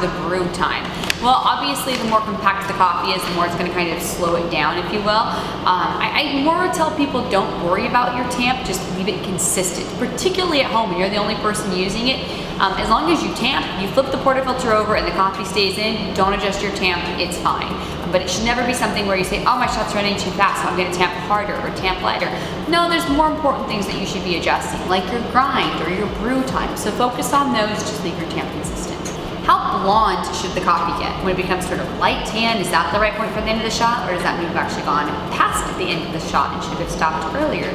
the brew time? Well, obviously the more compact the coffee is, the more it's going to kind of slow it down, if you will. I more tell people don't worry about your tamp, just leave it consistent, particularly at home when you're the only person using it. As long as you tamp, you flip the portafilter over and the coffee stays in, don't adjust your tamp, it's fine. But it should never be something where you say, oh, my shot's running too fast, so I'm gonna tamp harder or tamp lighter. No, there's more important things that you should be adjusting, like your grind or your brew time. So focus on those, just leave your tamp consistent. How blonde should the coffee get? When it becomes sort of light tan, is that the right point for the end of the shot, or does that mean you've actually gone past the end of the shot and should have stopped earlier?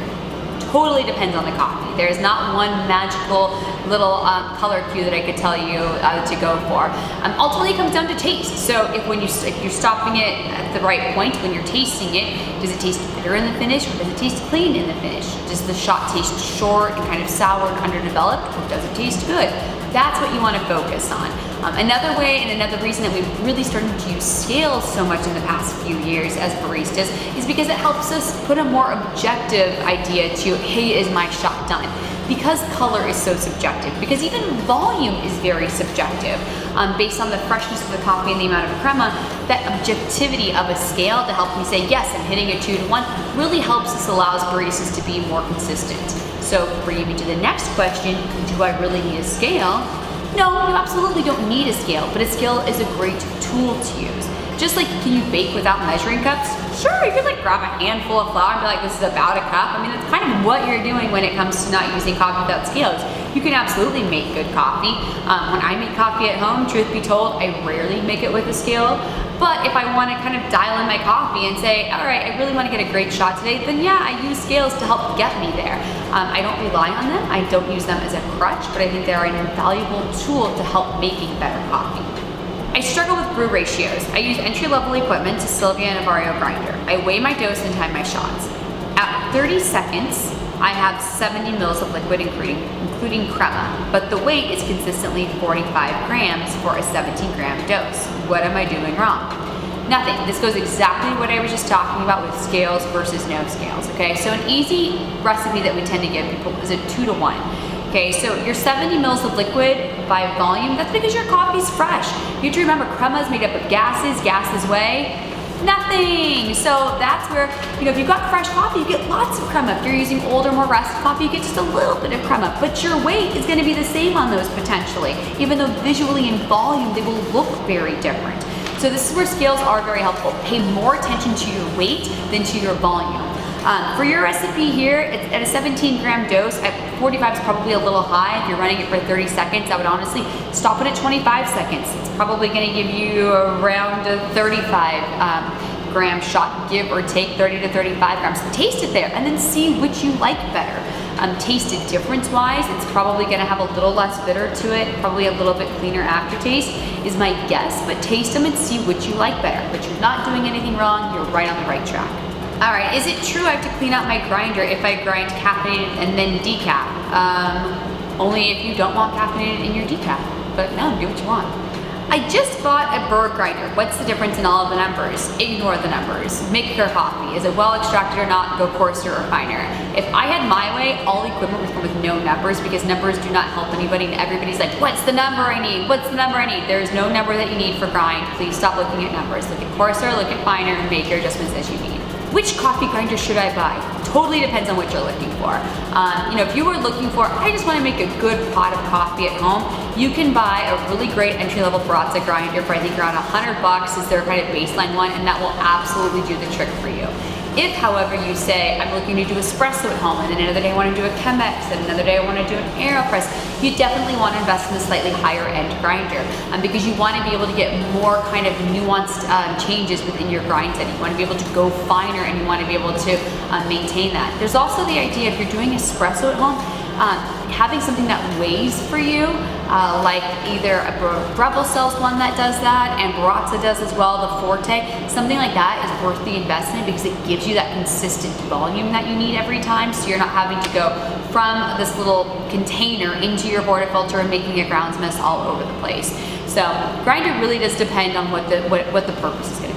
Totally depends on the coffee. There's not one magical little color cue that I could tell you to go for. Ultimately, it comes down to taste. So if you're stopping it at the right point when you're tasting it, does it taste bitter in the finish, or does it taste clean in the finish? Does the shot taste short and kind of sour and underdeveloped, or does it taste good? That's what you want to focus on. Another way and another reason that we've really started to use scales so much in the past few years as baristas is because it helps us put a more objective idea to, hey, is my shot done? Because color is so subjective, because even volume is very subjective. Based on the freshness of the coffee and the amount of crema, that objectivity of a scale to help me say, yes, I'm hitting a 2 to 1, really helps us, allows baristas to be more consistent. So bringing me to the next question, do I really need a scale? No, you absolutely don't need a scale, but a scale is a great tool to use. Just like, can you bake without measuring cups? Sure, you could like grab a handful of flour and be like, this is about a cup. I mean, that's kind of what you're doing when it comes to not using coffee without scales. You can absolutely make good coffee. When I make coffee at home, truth be told, I rarely make it with a scale. But if I want to kind of dial in my coffee and say, all right, I really want to get a great shot today, then yeah, I use scales to help get me there. I don't rely on them. I don't use them as a crutch, but I think they're an invaluable tool to help making better coffee. I struggle with brew ratios. I use entry-level equipment to Sylvia and a Vario grinder. I weigh my dose and time my shots. At 30 seconds, I have 70 mils of liquid, including crema, but the weight is consistently 45 grams for a 17-gram dose. What am I doing wrong? Nothing. This goes exactly what I was just talking about with scales versus no scales, okay? So an easy recipe that we tend to give people is a 2 to 1. Okay, so your 70 mils of liquid by volume, that's because your coffee's fresh. You have to remember, crema is made up of gases weigh nothing. So that's where, if you've got fresh coffee, you get lots of crema. If you're using older, more rusted coffee, you get just a little bit of crema, but your weight is gonna be the same on those potentially, even though visually in volume, they will look very different. So this is where scales are very helpful. Pay more attention to your weight than to your volume. For your recipe here, it's at a 17-gram dose. At 45 is probably a little high. If you're running it for 30 seconds, I would honestly stop it at 25 seconds. It's probably gonna give you around a 35 gram shot, give or take 30 to 35 grams. So taste it there and then see which you like better. Taste it difference-wise, it's probably gonna have a little less bitter to it, probably a little bit cleaner aftertaste is my guess, but taste them and see which you like better. But you're not doing anything wrong, you're right on the right track. All right, is it true I have to clean out my grinder if I grind caffeinated and then decaf? Only if you don't want caffeinated in your decaf, but no, do what you want. I just bought a Berg grinder. What's the difference in all of the numbers? Ignore the numbers. Make your coffee. Is it well extracted or not? Go coarser or finer. If I had my way, all equipment would come with no numbers because numbers do not help anybody and everybody's like, what's the number I need? What's the number I need? There's no number that you need for grind. Please stop looking at numbers. Look at coarser, look at finer, and make your adjustments as you need. Which coffee grinder should I buy? Totally depends on what you're looking for. If you were looking for, I just want to make a good pot of coffee at home, you can buy a really great entry-level Baratza grinder for I think around $100 is their kind of baseline one, and that will absolutely do the trick for you. If, however, you say, I'm looking to do espresso at home, and then another day I want to do a Chemex, and another day I want to do an AeroPress, you definitely want to invest in a slightly higher end grinder because you want to be able to get more kind of nuanced changes within your grind setting. You want to be able to go finer, and you want to be able to maintain that. There's also the idea if you're doing espresso at home, having something that weighs for you, like either Breville sells one that does that, and Baratza does as well, the Forte. Something like that is worth the investment because it gives you that consistent volume that you need every time, so you're not having to go from this little container into your portafilter and making a grounds mess all over the place. So grinder really does depend on what the purpose is going to be.